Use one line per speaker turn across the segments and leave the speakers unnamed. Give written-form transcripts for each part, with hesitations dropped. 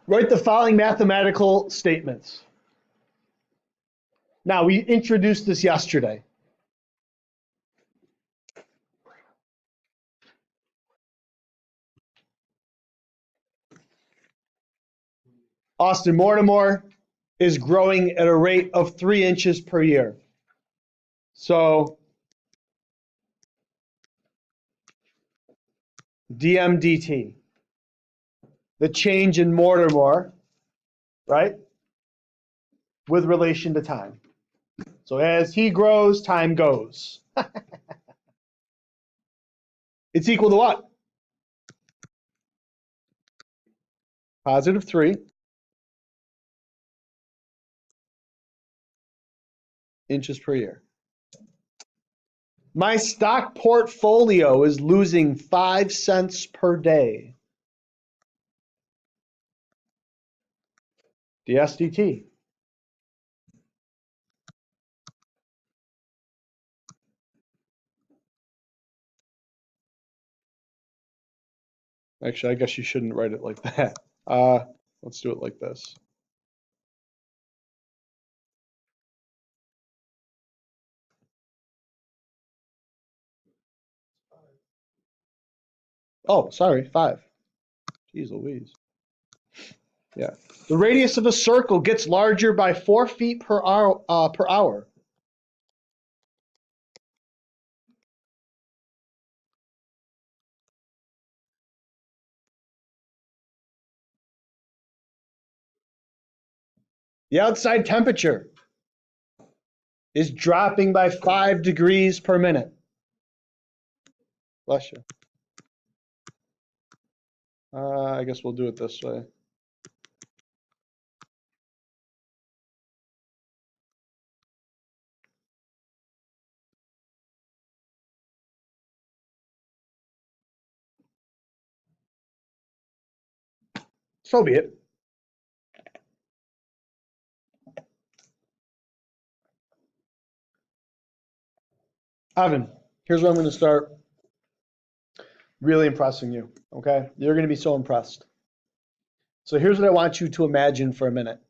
Write the following mathematical statements. Now, we introduced this yesterday. Austin Mortimer is growing at a rate of 3 inches per year. So dm dt, the change in Mortimer, right, with relation to time. So as he grows, time goes. It's equal to what? Positive 3 inches per year. My stock portfolio is losing 5 cents per day. dsdt. Actually, I guess you shouldn't write it like that. Let's do it like this. Oh, sorry, 5. Jeez Louise. Yeah. The radius of a circle gets larger by 4 feet per hour. The outside temperature is dropping by 5 degrees per minute. Bless you. I guess we'll do it this way. So be it. Evan, here's where I'm going to start really impressing you, okay? You're going to be so impressed. So here's what I want you to imagine for a minute,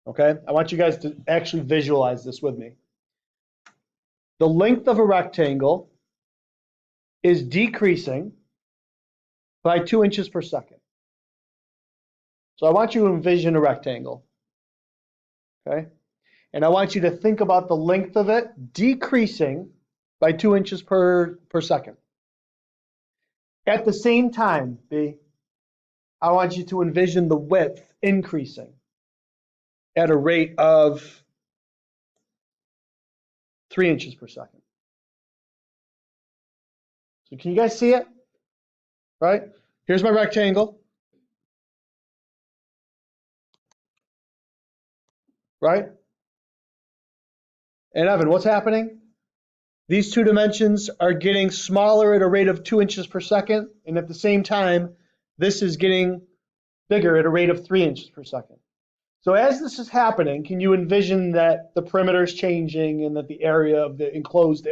okay? I want you guys to actually visualize this with me. The length of a rectangle is decreasing by 2 inches per second. So I want you to envision a rectangle, okay? And I want you to think about the length of it decreasing by 2 inches per second. At the same time, B, I want you to envision the width increasing at a rate of 3 inches per second. So can you guys see it? Right? Here's my rectangle. Right? And Evan, what's happening? These two dimensions are getting smaller at a rate of 2 inches per second, and at the same time, this is getting bigger at a rate of 3 inches per second. So as this is happening, can you envision that the perimeter is changing and that the area of the enclosed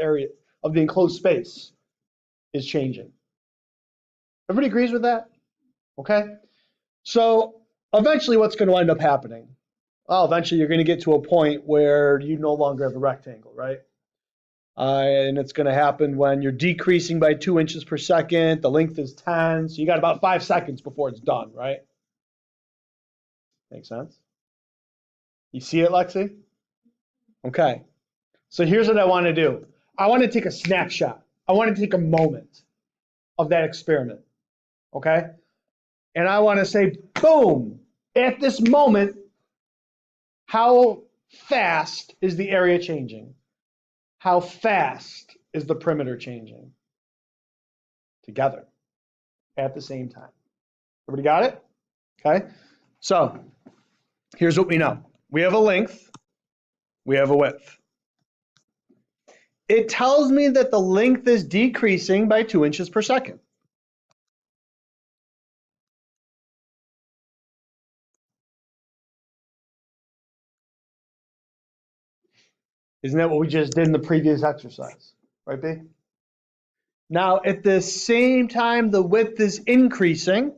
space is changing? Everybody agrees with that? Okay. So eventually what's going to end up happening? Well, eventually you're going to get to a point where you no longer have a rectangle, right? And it's going to happen when you're decreasing by 2 inches per second. The length is 10. So you got about 5 seconds before it's done, right? Make sense? You see it, Lexi? Okay. So here's what I want to do. I want to take a snapshot. I want to take a moment of that experiment. Okay? And I want to say, boom, at this moment, how fast is the area changing? How fast is the perimeter changing? Together, at the same time. Everybody got it? Okay. So here's what we know. We have a length. We have a width. It tells me that the length is decreasing by 2 inches per second. Isn't that what we just did in the previous exercise? Right, B? Now, at the same time, the width is increasing.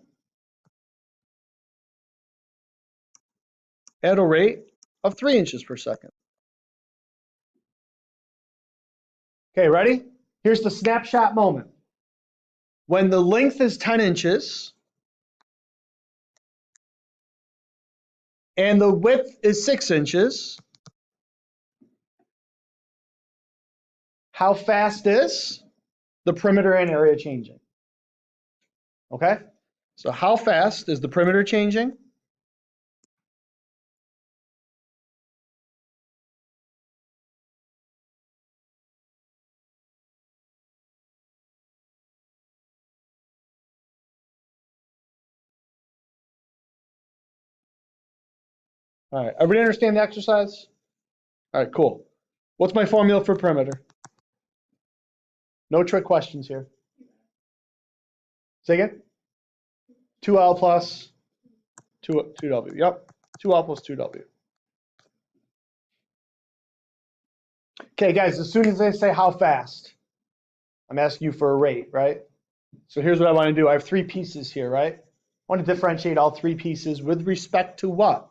at a rate of 3 inches per second. Okay, ready? Here's the snapshot moment. When the length is 10 inches and the width is 6 inches, how fast is the perimeter and area changing? Okay, so how fast is the perimeter changing? All right, everybody understand the exercise? All right, cool. What's my formula for perimeter? No trick questions here. Say again? 2L plus 2W. Yep, 2L plus 2W. Okay, guys, as soon as they say how fast, I'm asking you for a rate, right? So here's what I want to do. I have 3 pieces here, right? I want to differentiate all 3 pieces with respect to what?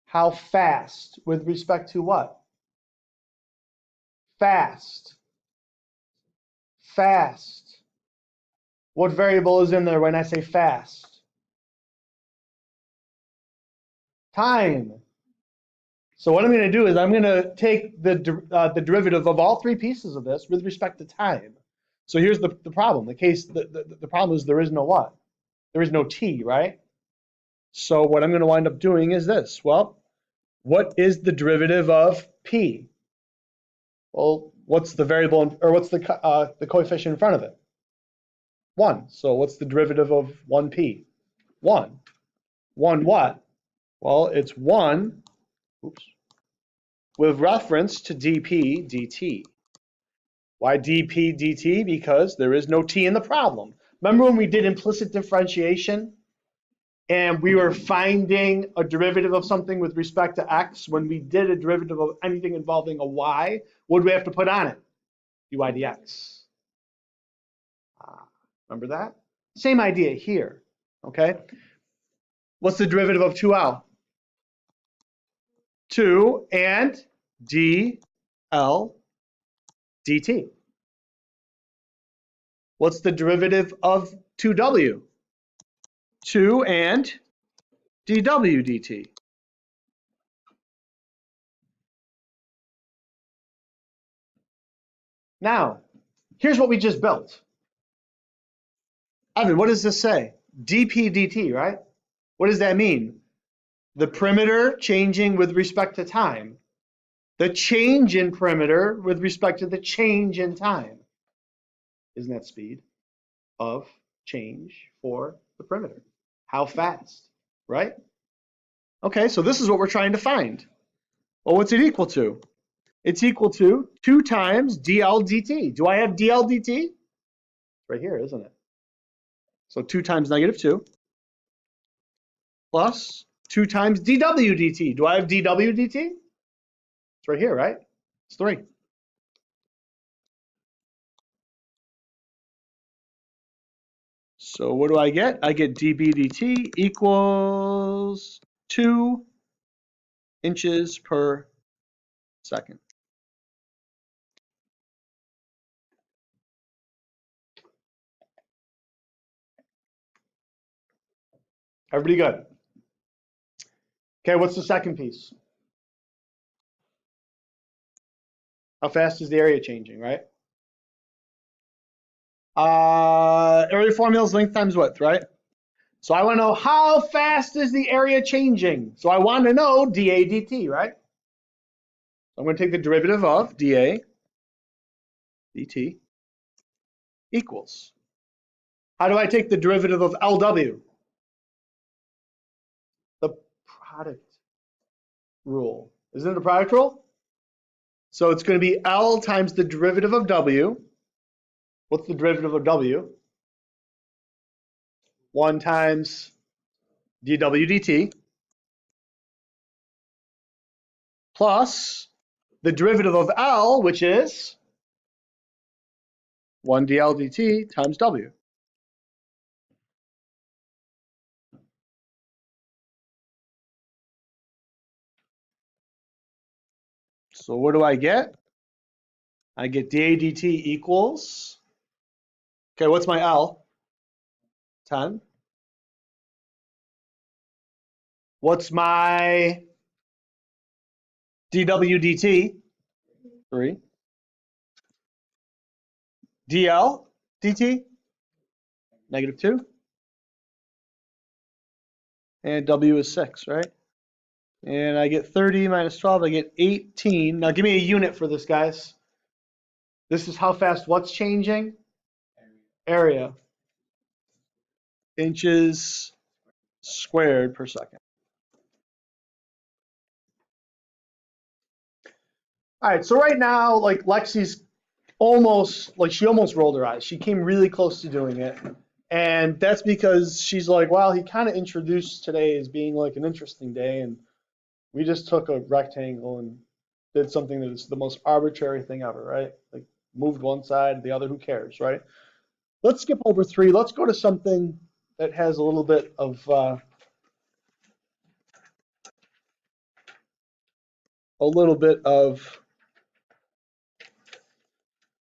How fast? With respect to what? Fast. Fast. What variable is in there when I say fast? Time. So what I'm going to do is I'm going to take the derivative of all 3 pieces of this with respect to time. So here's the problem. The problem is there is no what? There is no t, right? So what I'm going to wind up doing is this. Well, what is the derivative of p? Well, what's the variable, or what's the coefficient in front of it? 1. So what's the derivative of 1p? 1. 1 what? Well, it's 1, oops, with reference to dp dt. Why dp dt? Because there is no t in the problem. Remember when we did implicit differentiation and we were finding a derivative of something with respect to x? When we did a derivative of anything involving a y, what do we have to put on it? dy dx. Remember that? Same idea here, okay? What's the derivative of 2L? 2 and dl dt. What's the derivative of 2w? 2 and dw dt. Now, here's what we just built. Evan, what does this say? dp dt, right? What does that mean? The perimeter changing with respect to time. The change in perimeter with respect to the change in time. Isn't that speed of change for the perimeter? How fast, right? Okay, so this is what we're trying to find. Well, what's it equal to? It's equal to 2 times dl dt. Do I have dl dt? It's right here, isn't it? So 2 times negative 2 plus 2 times dw dt. Do I have dw dt? It's right here, right? It's 3. So what do I get? I get dB dt equals 2 inches per second. Everybody good? Okay, what's the second piece? How fast is the area changing, right? Area formula is length times width, right? So I want to know how fast is the area changing. So I want to know dA dt, right? I'm going to take the derivative of dA dt equals. How do I take the derivative of LW? The product rule. Isn't it a product rule? So it's going to be L times the derivative of W. What's the derivative of W? 1 times dW dt plus the derivative of L, which is 1 dL dt times W. So what do I get? I get dA dt equals, okay, what's my L? 10. What's my dW dt? 3. dL dt? -2. And W is 6, right? And I get 30 minus 12, I get 18. Now give me a unit for this, guys. This is how fast what's changing? Area. Inches squared per second. All right, so right now, like Lexi's she almost rolled her eyes. She came really close to doing it. And that's because she's like, well, he kind of introduced today as being like an interesting day. And we just took a rectangle and did something that is the most arbitrary thing ever, right? Like moved one side, the other, who cares, right? Let's skip over 3. Let's go to something that has a little bit of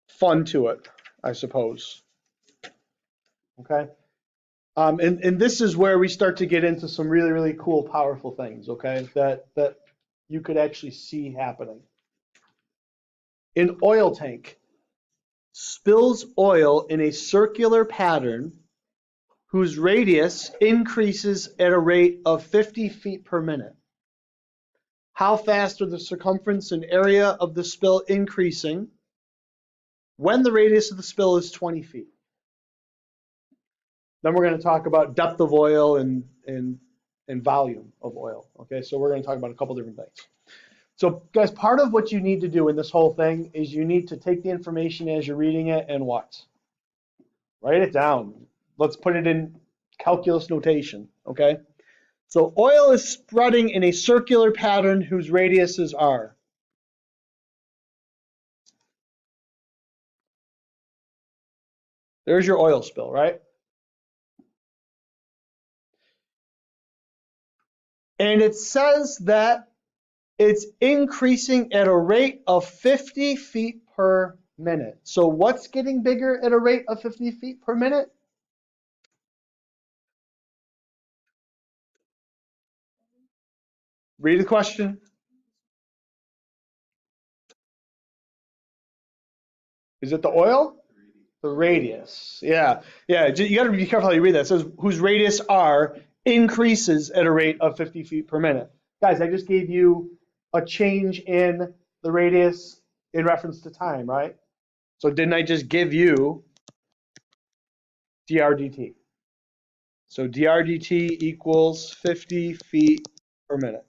fun to it, I suppose. Okay. And this is where we start to get into some really, really cool, powerful things, okay, that you could actually see happening. An oil tank spills oil in a circular pattern whose radius increases at a rate of 50 feet per minute. How fast are the circumference and area of the spill increasing when the radius of the spill is 20 feet? Then we're going to talk about depth of oil and volume of oil. Okay, so we're going to talk about a couple different things. So guys, part of what you need to do in this whole thing is you need to take the information as you're reading it and what? Write it down. Let's put it in calculus notation, okay? So oil is spreading in a circular pattern whose radiuses are. There's your oil spill, right? And it says that it's increasing at a rate of 50 feet per minute. So what's getting bigger at a rate of 50 feet per minute? Read the question. Is it the oil? The radius. Yeah. You got to be careful how you read that. It says whose radius R increases at a rate of 50 feet per minute. Guys, I just gave you a change in the radius in reference to time, right? So didn't I just give you dr dt? So dr dt equals 50 feet per minute.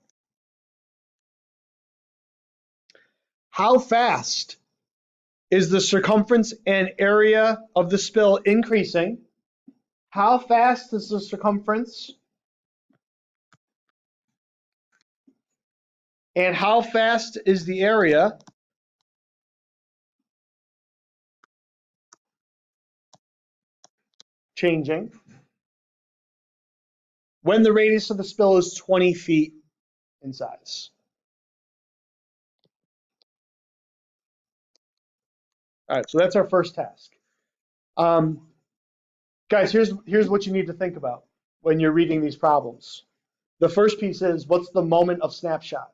How fast is the circumference and area of the spill increasing? How fast is the circumference? And how fast is the area changing when the radius of the spill is 20 feet in size? All right, so that's our first task. Guys, here's what you need to think about when you're reading these problems. The first piece is, what's the moment of snapshot?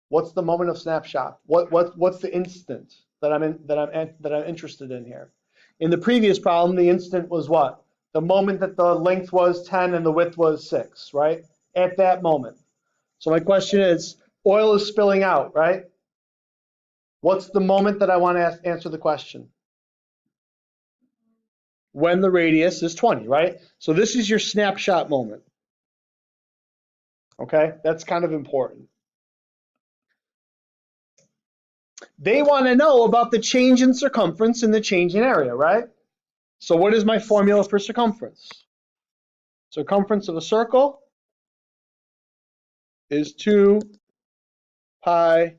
What's the moment of snapshot? What's the instant that I'm interested in here? In the previous problem, the instant was what? The moment that the length was 10 and the width was 6, right? At that moment. So my question is, oil is spilling out, right? What's the moment that I want to answer the question? When the radius is 20, right? So this is your snapshot moment. Okay, that's kind of important. They want to know about the change in circumference and the change in area, right? So what is my formula for circumference? Circumference of a circle is 2 pi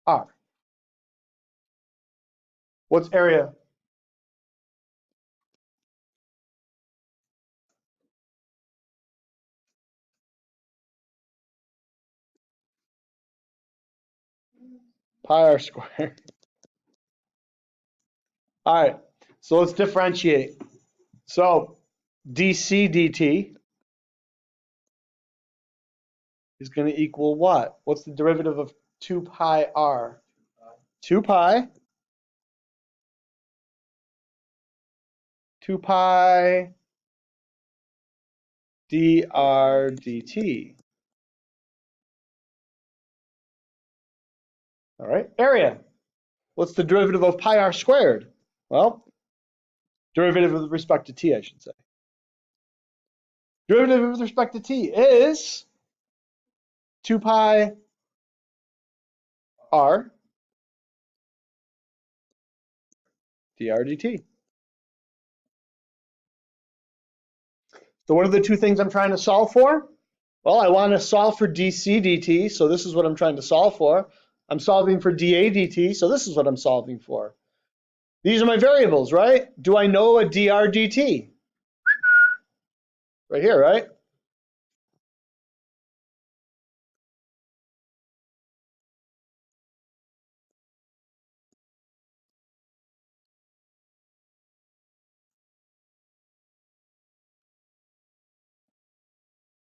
r. What's area? pi r squared. All right, so let's differentiate. So dc dt is going to equal what? What's the derivative of 2 pi r? 2 pi 2 pi dr dt. All right, area. What's the derivative of pi r squared? Well, derivative with respect to t, I should say. Derivative with respect to t is 2 pi r dr dt. So what are the two things I'm trying to solve for? Well, I want to solve for dc dt, so this is what I'm trying to solve for. I'm solving for dA dt, so this is what I'm solving for. These are my variables, right? Do I know a dr dt? Right here, right?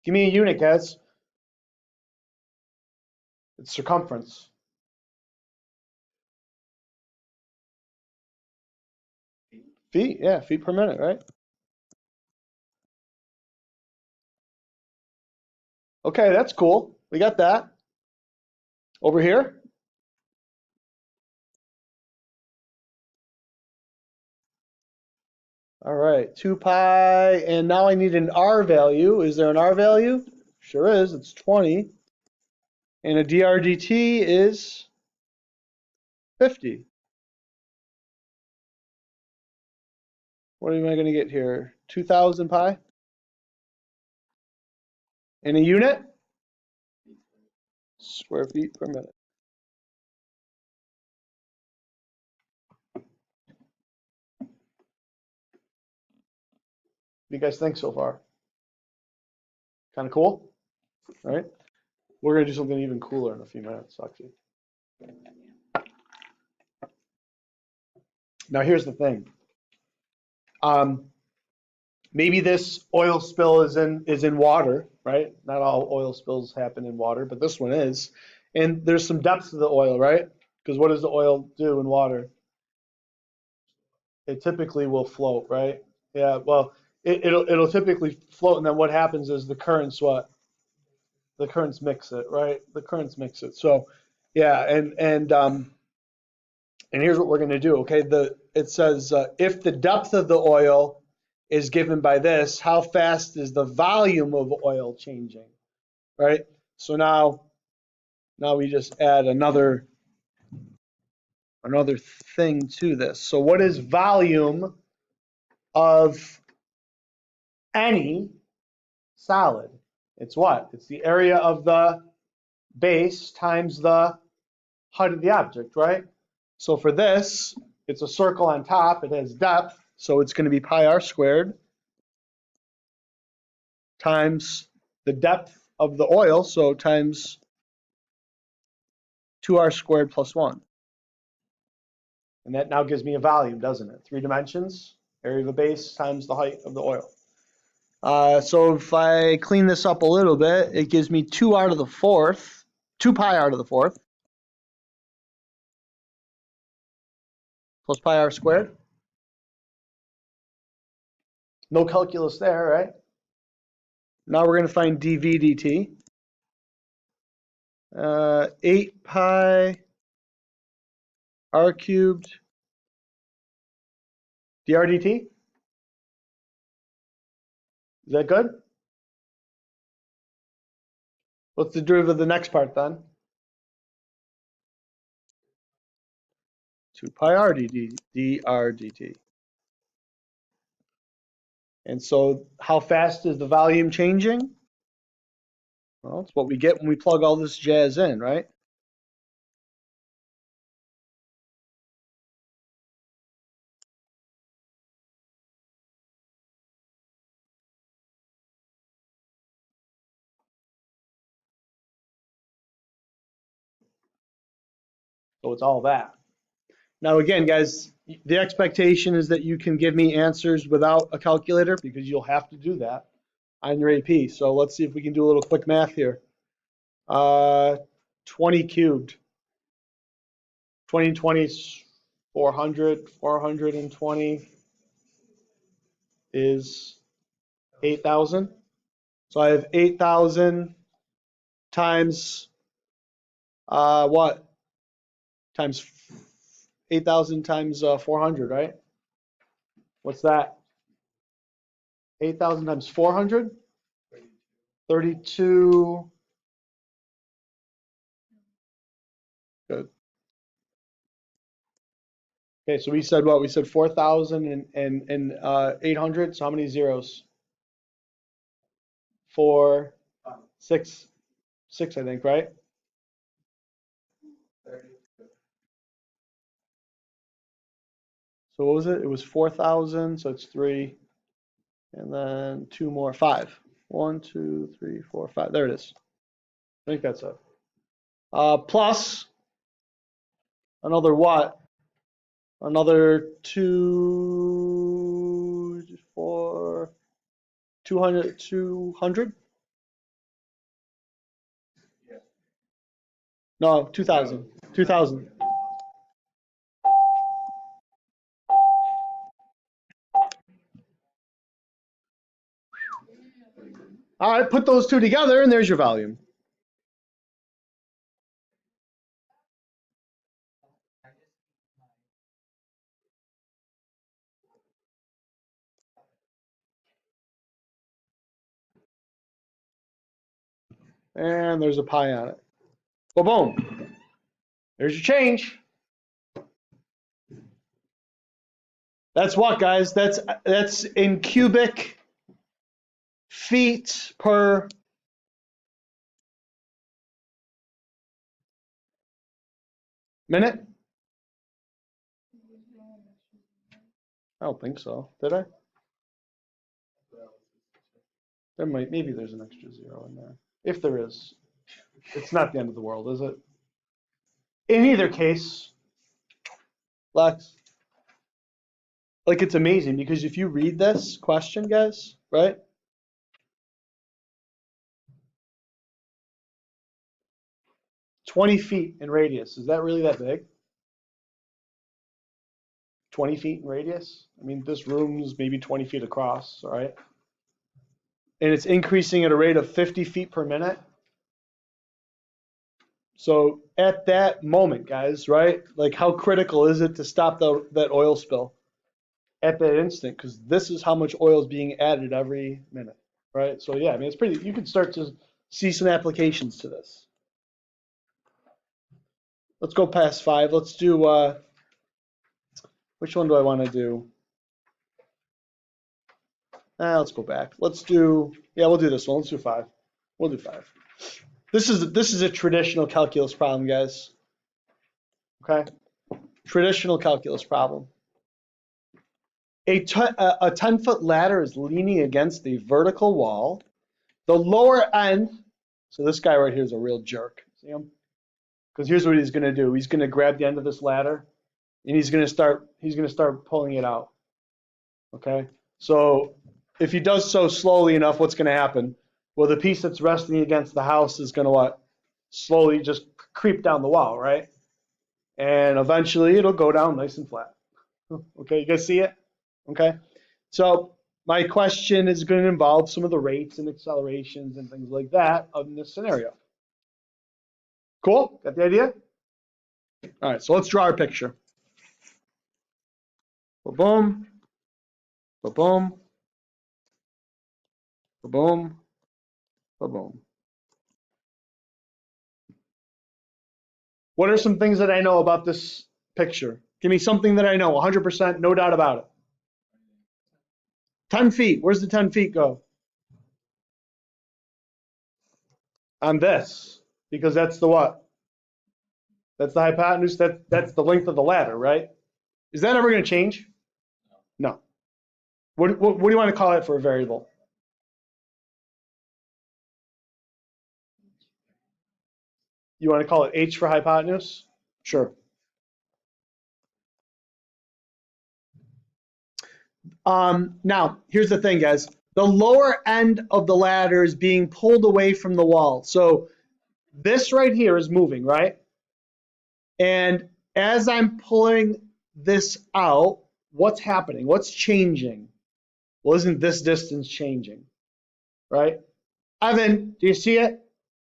Give me a unit, guys. It's circumference. Feet, yeah, feet per minute, right? Okay, that's cool. We got that. Over here? All right, 2 pi, and now I need an r value. Is there an r value? Sure is, it's 20. And a dr dt is 50. What am I going to get here? 2,000 pi? In a unit? Square feet per minute. What do you guys think so far? Kind of cool, right? We're going to do something even cooler in a few minutes, actually. Now, here's the thing. Maybe this oil spill is in water, right? Not all oil spills happen in water, but this one is. And there's some depth to the oil, right? Because what does the oil do in water? It typically will float, right? Yeah, well, it'll typically float, and then what happens is the currents the currents mix it, right? The currents mix it. So, yeah, and here's what we're going to do. Okay, it says if the depth of the oil is given by this, how fast is the volume of oil changing, right? So now we just add another thing to this. So what is volume of any solid? It's what? It's the area of the base times the height of the object, right? So for this, it's a circle on top. It has depth, so it's going to be pi r squared times the depth of the oil, so times 2r squared plus 1. And that now gives me a volume, doesn't it? 3 dimensions, area of a base times the height of the oil. So if I clean this up a little bit, it gives me 2 pi r to the fourth plus pi r squared. No calculus there, right? Now we're going to find dv dt. 8 pi r cubed dr dt. Is that good? What's the derivative of the next part then? 2 pi r dr dt. And so how fast is the volume changing? Well, it's what we get when we plug all this jazz in, right? So it's all that. Now again, guys, the expectation is that you can give me answers without a calculator because you'll have to do that on your AP. So let's see if we can do a little quick math here. 20 cubed. 20 and 20 is 400. 420 is 8,000. So I have 8,000 times what? Times 8,000 times 400, right? What's that? 8,000 times 400? 32. Good. Okay, so we said what? We said 4,000 and 800. So how many zeros? 4, 6, 6, I think, right? So what was it? It was 4,000, so it's 3, and then 2 more, 5. 1, 2, 3, 4, 5. There it is. I think that's it. Plus another what? Another 2, 4, 200, 200? No, 2,000. 2,000. All right, put those two together, and there's your volume. And there's a pi on it. Well, boom. There's your change. That's what, guys? That's in cubic feet per minute? I don't think so. Did I? Maybe there's an extra zero in there. If there is, it's not the end of the world, is it? In either case, Lex, like it's amazing because if you read this question, guys, right? "20 feet in radius. Is that really that big? 20 feet in radius? I mean, this room's maybe 20 feet across, all right? And it's increasing at a rate of 50 feet per minute. So at that moment, guys, right? Like how critical is it to stop that oil spill at that instant? Because this is how much oil is being added every minute, right? So yeah, I mean, it's pretty, you can start to see some applications to this. Let's go past 5. Let's do, which one do I want to do? Let's go back. Let's do, yeah, we'll do this one. Let's do 5. We'll do 5. This is a traditional calculus problem, guys. Okay? Traditional calculus problem. A 10-foot ladder is leaning against the vertical wall. The lower end, so this guy right here is a real jerk. See him? Because here's what he's going to do. He's going to grab the end of this ladder, and he's going to start pulling it out. Okay? So if he does so slowly enough, what's going to happen? Well, the piece that's resting against the house is going to what? Slowly just creep down the wall, right? And eventually it'll go down nice and flat. Okay, you guys see it? Okay, so my question is going to involve some of the rates and accelerations and things like that in this scenario. Cool? Got the idea? All right, so let's draw our picture. Ba-boom, ba-boom, ba-boom, ba-boom. What are some things that I know about this picture? Give me something that I know, 100%, no doubt about it. 10 feet, where's the 10 feet go? On this, because that's the what? That's the hypotenuse, that's the length of the ladder, right? Is that ever going to change? No. What do you want to call it for a variable? You want to call it h for hypotenuse? Sure. Now, here's the thing, guys. The lower end of the ladder is being pulled away from the wall. So this right here is moving, right? And as I'm pulling this out, what's happening? What's changing? Well, isn't this distance changing, right? Evan, do you see it?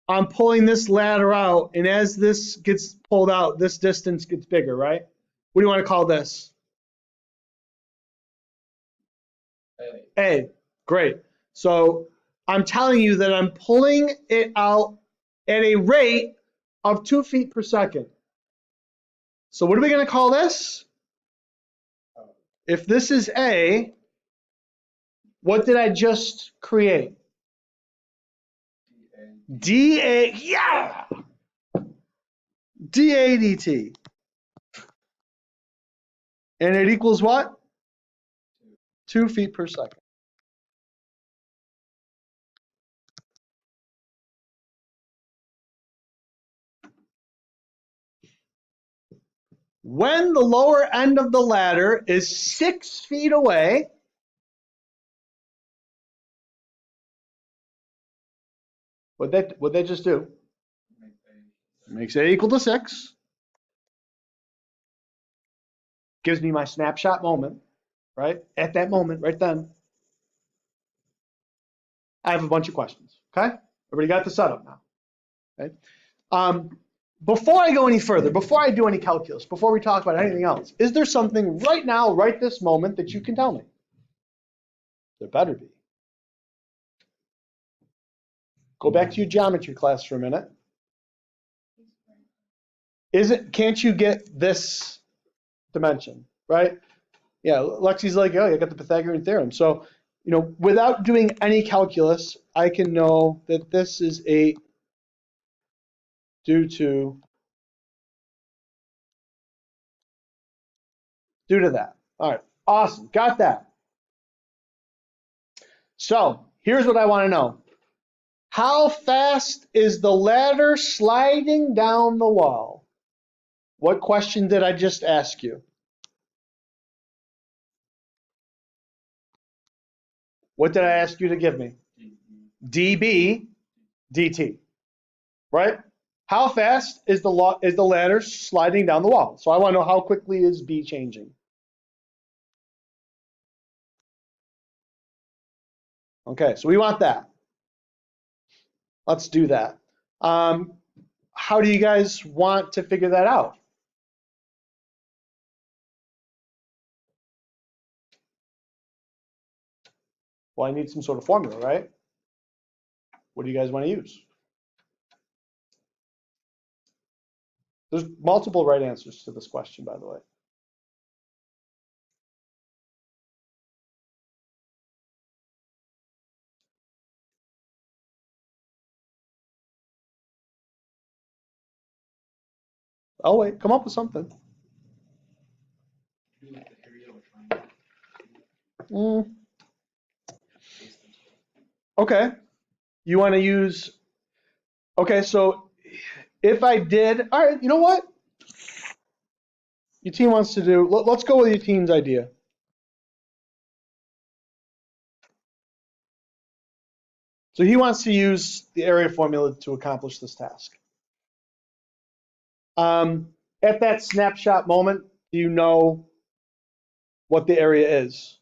I'm pulling this ladder out, and as this gets pulled out, this distance gets bigger, right? What do you want to call this? A. Great. So I'm telling you that I'm pulling it out at a rate of 2 feet per second. So what are we going to call this? If this is A, what did I just create? dA, yeah! dA dt. And it equals what? 2 feet per second. When the lower end of the ladder is 6 feet away, what'd they just do? Makes A equal to 6. Gives me my snapshot moment, right? At that moment, right then, I have a bunch of questions, okay? Everybody got the setup now, okay? Before I go any further, before I do any calculus, before we talk about anything else, is there something right now, right this moment, that you can tell me? There better be. Go back to your geometry class for a minute. Can't you get this dimension, right? Yeah, Lexi's like, oh, I got the Pythagorean theorem. So, without doing any calculus, I can know that this is 8 due to that. All right, awesome, got that. So here's what I want to know. How fast is the ladder sliding down the wall? What question did I just ask you? What did I ask you to give me? dB dt, right? How fast is the ladder sliding down the wall? So I want to know how quickly is B changing. Okay, so we want that. Let's do that. How do you guys want to figure that out? Well, I need some sort of formula, right? What do you guys want to use? There's multiple right answers to this question, by the way. Oh wait, come up with something. Okay, you want to use, okay, so if I did, all right, you know what? Your team wants to do, let's go with your team's idea. So he wants to use the area formula to accomplish this task. At that snapshot moment, do you know what the area is?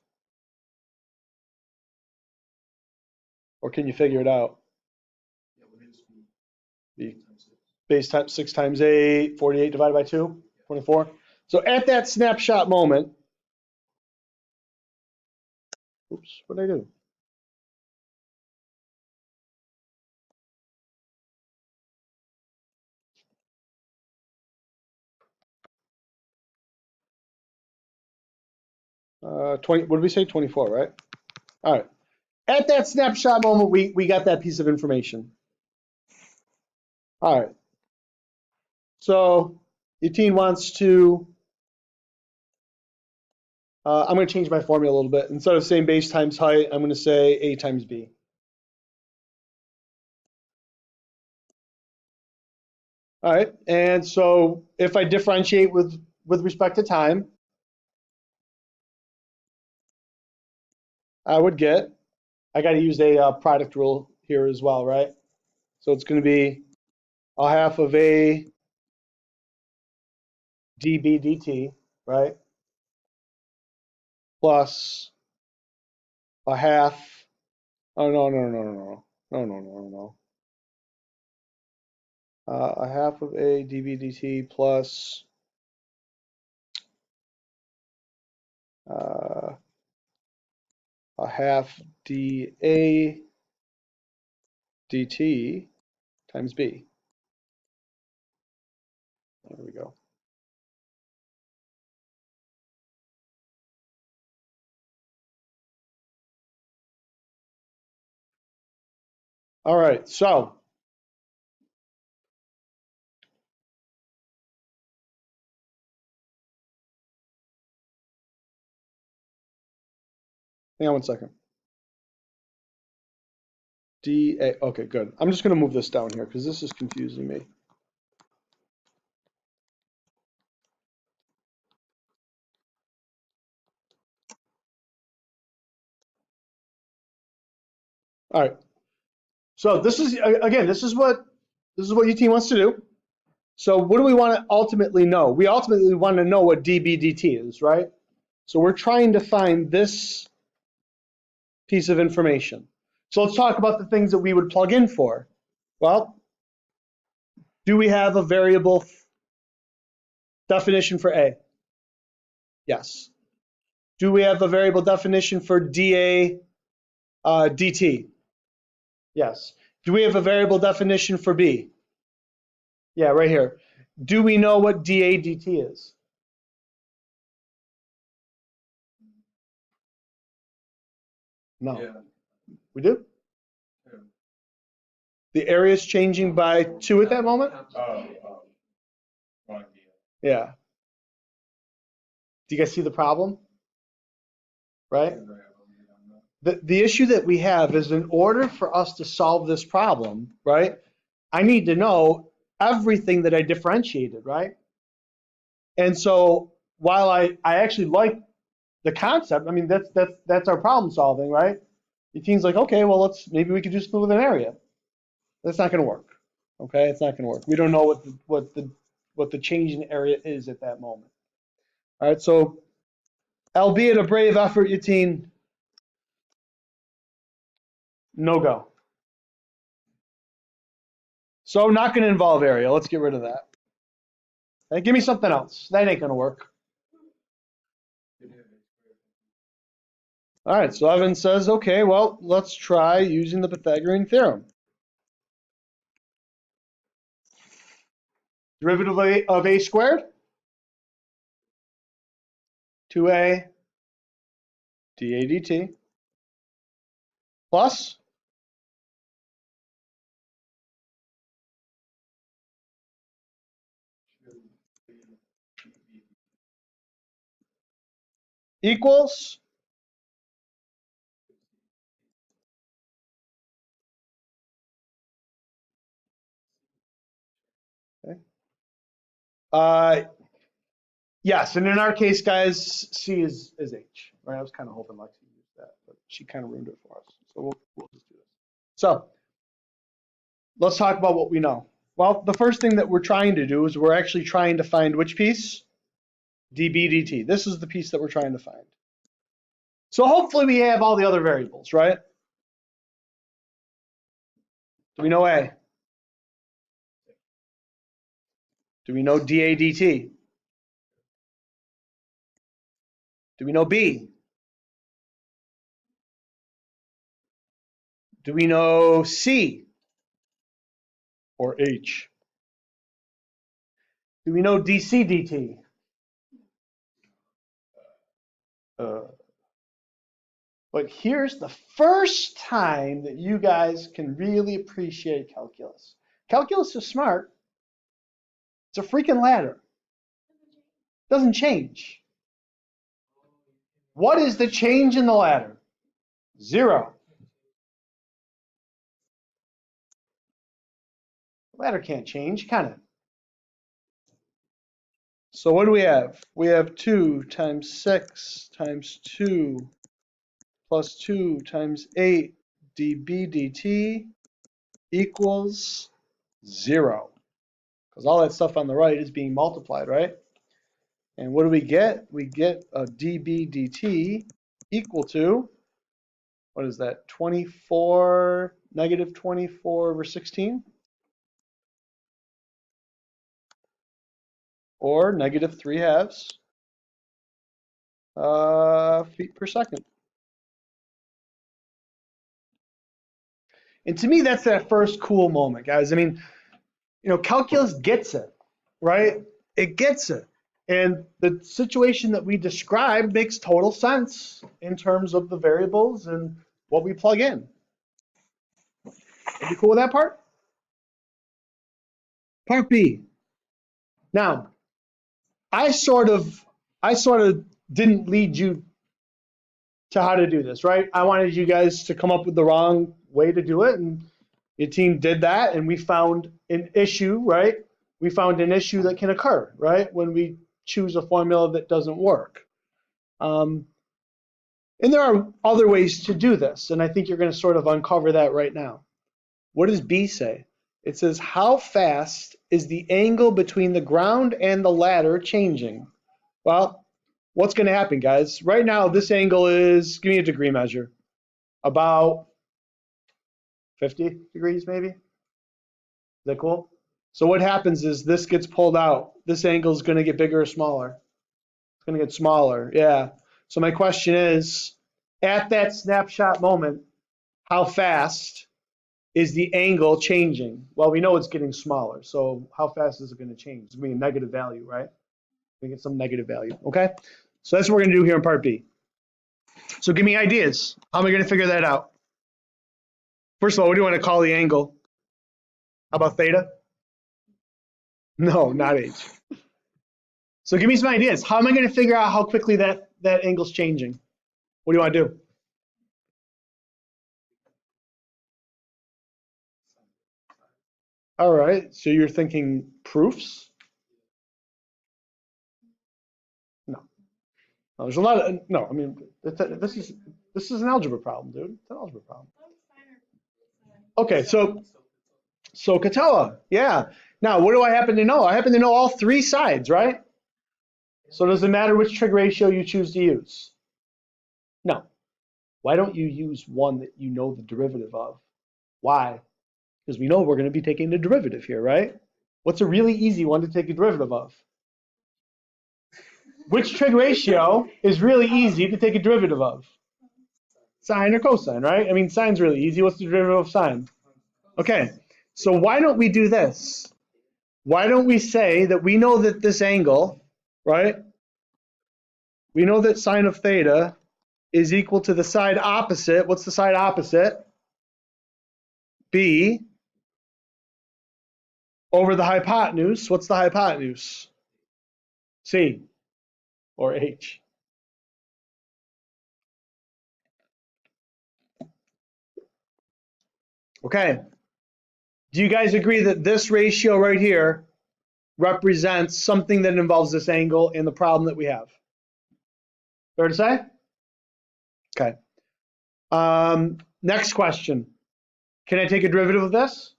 Or can you figure it out? Base times 6 times 8, 48 divided by 2, 24. So at that snapshot moment, oops, what did I do? What did we say? 24, right? All right. At that snapshot moment, we got that piece of information. All right. So your team wants to, I'm going to change my formula a little bit. Instead of saying base times height, I'm going to say A times B. All right. And so if I differentiate with respect to time, I would get, I got to use a product rule here as well, right? So it's going to be a half of a dB dt, right? Plus a half, oh, no. A half of a dB dt plus a half dA dt times B. There we go. All right, so hang on one second. dA, okay, good. I'm just going to move this down here because this is confusing me. All right. So this is, again, this is what your team wants to do. So what do we want to ultimately know? We ultimately want to know what dB dt is, right? So we're trying to find this piece of information. So let's talk about the things that we would plug in for. Well, do we have a variable definition for A? Yes. Do we have a variable definition for dA dt? Yes. Do we have a variable definition for B? Yeah, right here. Do we know what dA dt is? No. Yeah. We do? Yeah. The area is changing by 2 at that moment? Yeah. Do you guys see the problem? Right? The issue that we have is in order for us to solve this problem, right, I need to know everything that I differentiated, right? And so while I actually like the concept, I mean, that's our problem solving, right? The team's like, okay, well, maybe we could just move an area. That's not going to work. Okay, it's not going to work. We don't know what the change in area is at that moment. All right, so albeit a brave effort, Yateen, no go. So not going to involve area. Let's get rid of that. Okay, give me something else. That ain't going to work. All right, so Evan says, okay, well, let's try using the Pythagorean theorem. Derivative of a squared? 2a dA dt plus equals okay. Yes, and in our case, guys, C is H, right? I was kind of hoping Lexi used that, but she kind of ruined it for us. So we'll just do this. So let's talk about what we know. Well, the first thing that we're trying to do is we're actually trying to find which piece? dB dt. This is the piece that we're trying to find. So hopefully we have all the other variables, right? Do we know A? Do we know dA dt? Do we know B? Do we know C or H? Do we know dC dt? But here's the first time that you guys can really appreciate calculus. Calculus is smart. It's a freaking ladder. It doesn't change. What is the change in the ladder? 0. The ladder can't change, can it? So what do we have? We have 2 times 6 times 2 plus 2 times 8 dB dt equals 0. Because all that stuff on the right is being multiplied, right? And what do we get? We get a dB dt equal to, what is that, 24, negative 24 over 16? Or negative 3/2 feet per second. And to me, that's that first cool moment, guys. I mean, calculus gets it, right? It gets it. And the situation that we described makes total sense in terms of the variables and what we plug in. Are you cool with that part? Part B. Now, I sort of didn't lead you to how to do this, right? I wanted you guys to come up with the wrong way to do it, and your team did that, and we found an issue, right? We found an issue that can occur, right, when we choose a formula that doesn't work. And there are other ways to do this, and I think you're going to sort of uncover that right now. What does B say? It says, how fast is the angle between the ground and the ladder changing? Well, what's going to happen, guys? Right now, this angle is, give me a degree measure, about 50 degrees maybe. Is that cool? So what happens is this gets pulled out. This angle is going to get bigger or smaller. It's going to get smaller, yeah. So my question is, at that snapshot moment, how fast is the angle changing? Well, we know it's getting smaller. So how fast is it going to change? It's going to be a negative value, right? We get some negative value, okay? So that's what we're going to do here in part B. So give me ideas. How am I going to figure that out? First of all, what do you want to call the angle? How about theta? No, not h. So give me some ideas. How am I going to figure out how quickly that angle's changing? What do you want to do? All right, so you're thinking proofs? No. No, there's a lot of, no, I mean, this is an algebra problem, dude. It's an algebra problem. Okay, so Katoa, yeah. Now, what do I happen to know? I happen to know all three sides, right? So does it matter which trig ratio you choose to use? No. Why don't you use one that you know the derivative of? Why? Because we know we're going to be taking the derivative here, right? What's a really easy one to take a derivative of? Which trig ratio is really easy to take a derivative of? Sine or cosine, right? I mean, sine's really easy. What's the derivative of sine? Okay, so why don't we do this? Why don't we say that we know that this angle, right? We know that sine of theta is equal to the side opposite. What's the side opposite? B over the hypotenuse. What's the hypotenuse? C or H. Okay. Do you guys agree that this ratio right here represents something that involves this angle in the problem that we have? Fair to say? Okay. Next question. Can I take a derivative of this?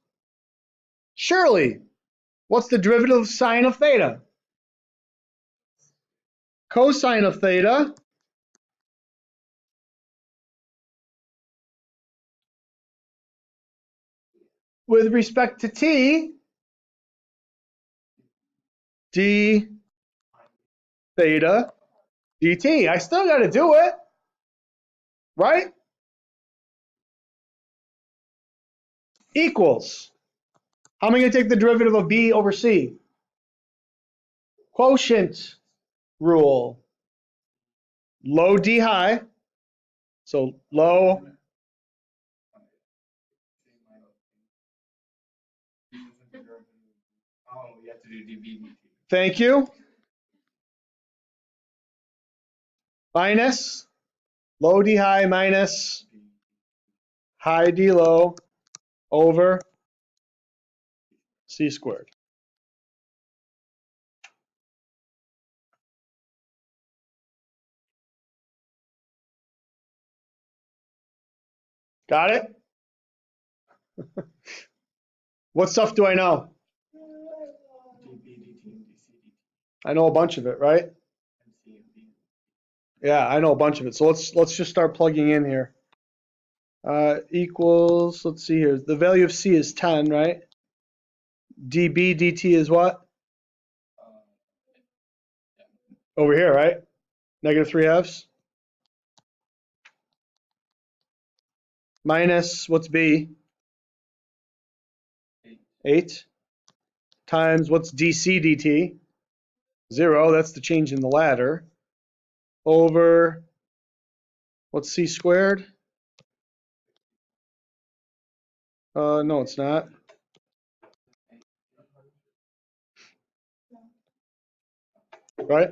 Surely. What's the derivative of sine of theta? Cosine of theta with respect to t, d theta dt. I still got to do it, right? Equals. How am I going to take the derivative of b over c? Quotient rule. Low d high. So low. Thank you. Minus low d high minus high d low over c squared. Got it? What stuff do I know? I know a bunch of it, right? Yeah, I know a bunch of it. So let's just start plugging in here. Equals, let's see here. The value of C is 10, right? dB dt is what? Over here, right? Negative 3/2. Minus, what's B? 8. Times, what's dC dt? 0, that's the change in the ladder. Over, what's C squared? No, it's not. Right?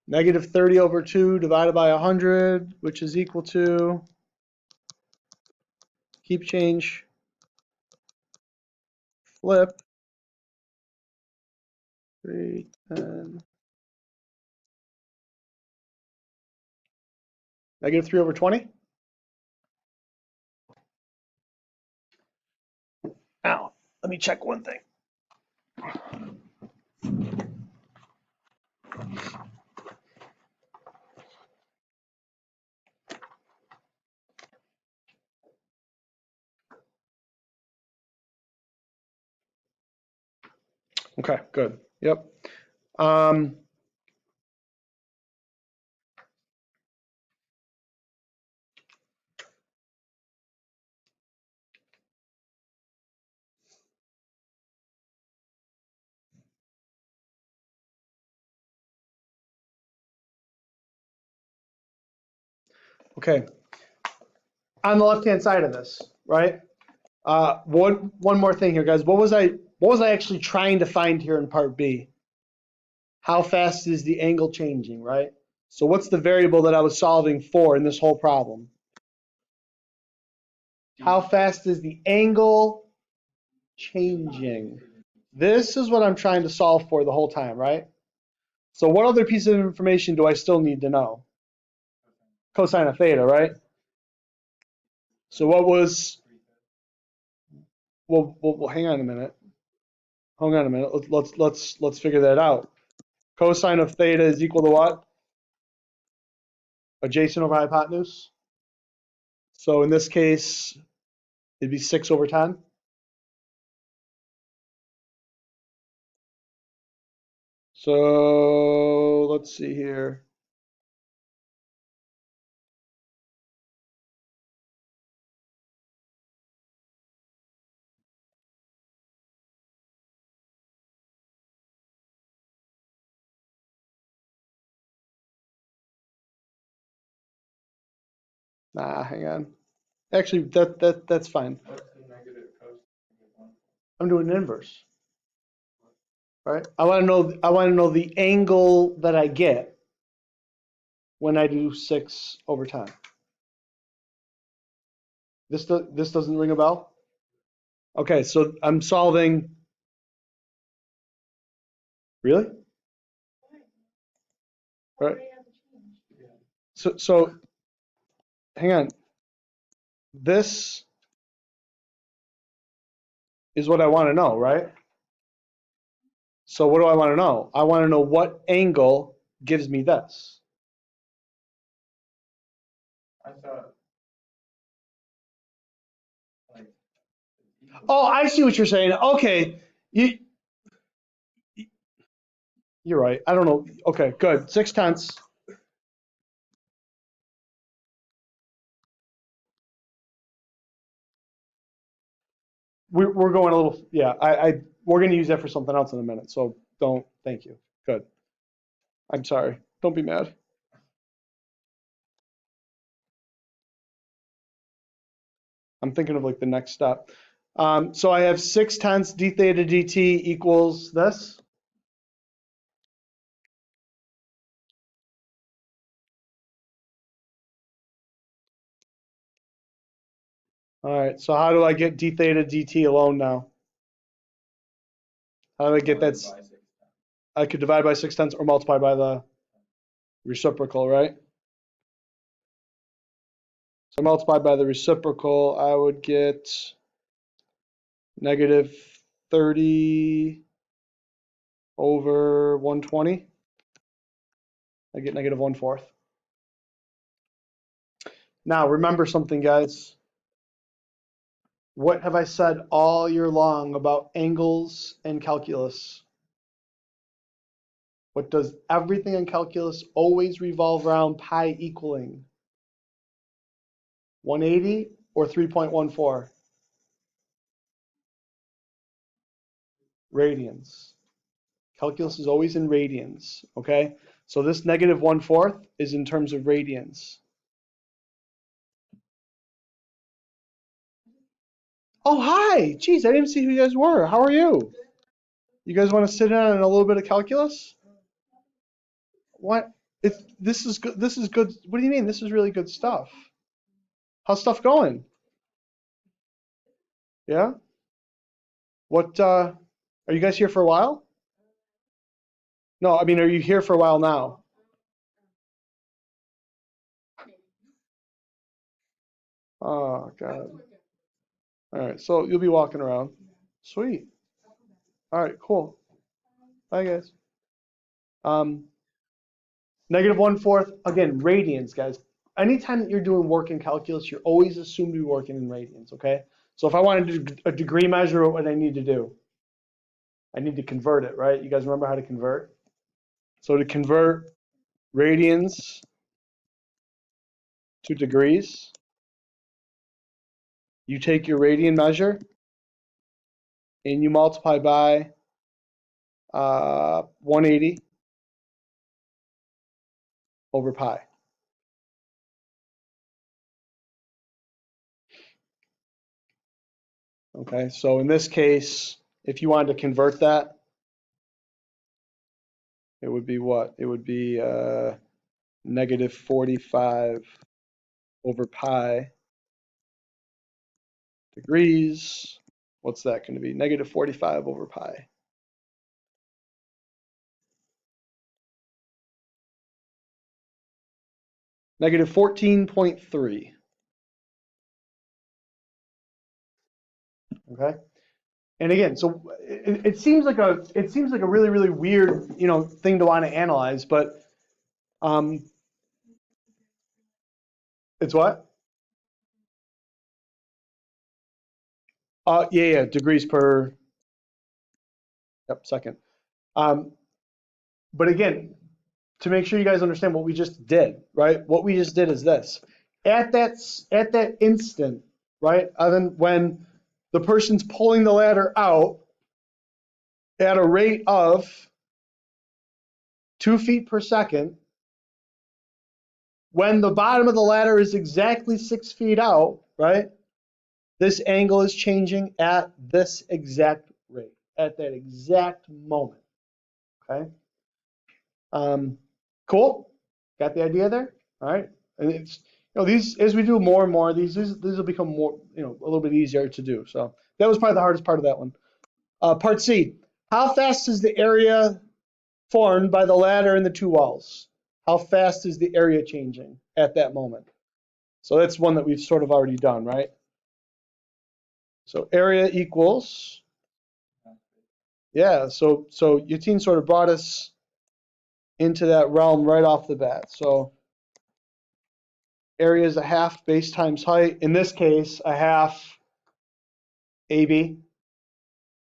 Negative 30 over 2 divided by 100, which is equal to, keep change, flip, 3, 10. Negative 3 over 20? Now, let me check one thing. Okay, good. Yep. Okay. On the left-hand side of this, right? One more thing here, guys. What was I actually trying to find here in part B? How fast is the angle changing, right? So what's the variable that I was solving for in this whole problem? How fast is the angle changing? This is what I'm trying to solve for the whole time, right? So what other piece of information do I still need to know? Cosine of theta, right? So what was, well, hang on a minute. Hang on a minute. Let's figure that out. Cosine of theta is equal to what? Adjacent over hypotenuse. So in this case, it'd be 6 over 10. So let's see here. Nah, hang on. Actually, that's fine. I'm doing an inverse, right? I want to know the angle that I get when I do 6 over 10. This doesn't ring a bell? Okay, so I'm solving. Really? Right. So hang on. This is what I want to know, right? So what do I want to know? I want to know what angle gives me this. Oh, I see what you're saying. Okay, you're right. I don't know. Okay, good. 6/10. We're going a little. Yeah, we're going to use that for something else in a minute. So don't. Thank you. Good. I'm sorry. Don't be mad. I'm thinking of like the next step. So I have 6/10 d theta dt equals this. All right. So how do I get d theta dt alone now? How do I get that? I could divide by 6/10 or multiply by the reciprocal, right? So multiplied by the reciprocal, I would get negative 30 over 120. I get negative 1/4. Now, remember something, guys. What have I said all year long about angles and calculus? What does everything in calculus always revolve around pi equaling? 180 or 3.14? Radians. Calculus is always in radians, okay? So this negative 1/4 is in terms of radians. Oh, hi. Geez, I didn't see who you guys were. How are you? You guys want to sit in on a little bit of calculus? What? This is good. This is good. What do you mean? This is really good stuff. How's stuff going? Yeah? What, are you guys here for a while? No, I mean, are you here for a while now? Oh, God. All right, so you'll be walking around. Sweet. All right, cool. Bye, guys. Um, negative 1/4, again, radians, guys. Anytime that you're doing work in calculus, you're always assumed to be working in radians, okay? So if I wanted to do a degree measure, what would I need to do? I need to convert it, right? You guys remember how to convert? So to convert radians to degrees, you take your radian measure and you multiply by 180 over pi. Okay, so in this case, if you wanted to convert that, it would be what? It would be negative 45 over pi degrees. What's that going to be? Negative 45 over pi. Negative 14.3. Okay. And again, so it seems like a really weird thing to want to analyze, but it's what? Yeah, degrees per second. But again, to make sure you guys understand what we just did, right? What we just did is this: at that instant, right? Then when the person's pulling the ladder out at a rate of 2 feet per second, when the bottom of the ladder is exactly 6 feet out, right? This angle is changing at this exact rate, at that exact moment. Okay. Cool. Got the idea there? All right. And it's these, as we do more and more of these will become more a little bit easier to do. So that was probably the hardest part of that one. Part C. How fast is the area formed by the ladder and the two walls? How fast is the area changing at that moment? So that's one that we've sort of already done, right? So area equals, yeah. So Yatin sort of brought us into that realm right off the bat. So area is a half base times height. In this case, a half AB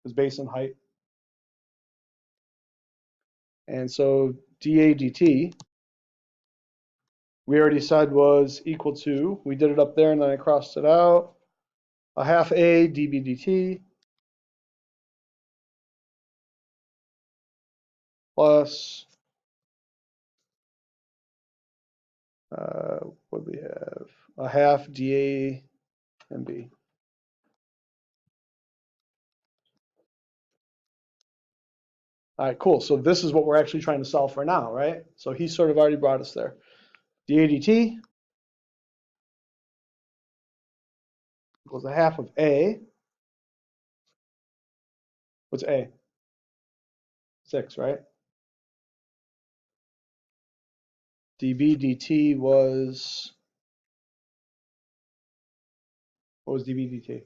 is base and height. And so dA dt, we already said was equal to, we did it up there and then I crossed it out, a half A dB dt plus, what do we have? A half dA MB. All right, cool. So this is what we're actually trying to solve for now, right? So he sort of already brought us there. dA dt equals a half of A. What's A? 6, right? dB dt was, what was dB dt?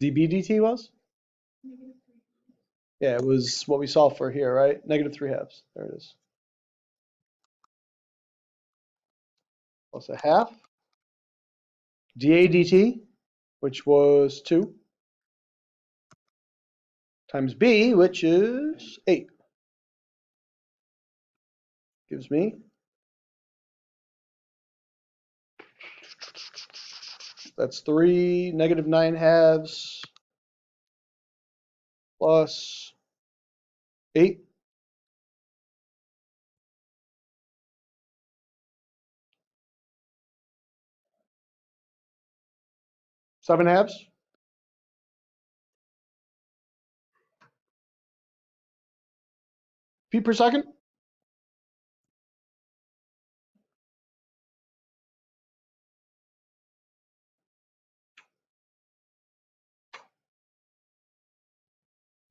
dB dt was? Yeah, it was what we solved for here, right? -3/2. There it is. Plus a half. dA dt, which was 2, times b, which is 8. Gives me that's 3, -9/2 plus 8. Seven halves. Feet per second.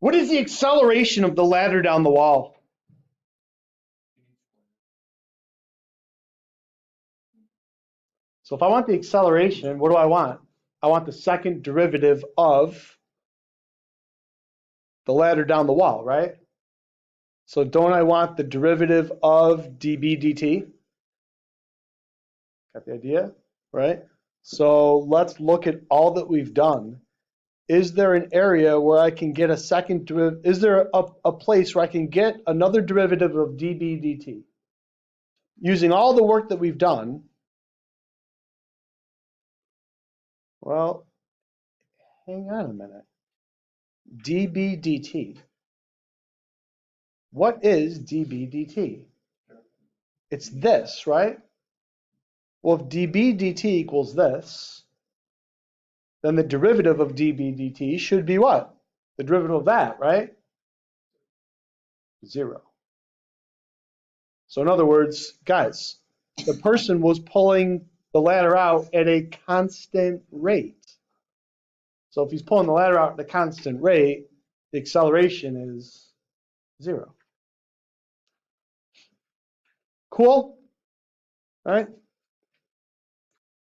What is the acceleration of the ladder down the wall? So if I want the acceleration, what do I want? I want the second derivative of the ladder down the wall, right? So don't I want the derivative of dB dt? Got the idea, right? So let's look at all that we've done. Is there an area where I can get a second derivative? Is there a place where I can get another derivative of dB dt? Using all the work that we've done, well, hang on a minute. dB dt. What is dB dt? It's this, right? Well, if dB dt equals this, then the derivative of dB dt should be what? The derivative of that, right? 0. So in other words, guys, the person was pulling the ladder out at a constant rate. So if he's pulling the ladder out at a constant rate, the acceleration is 0. Cool? All right.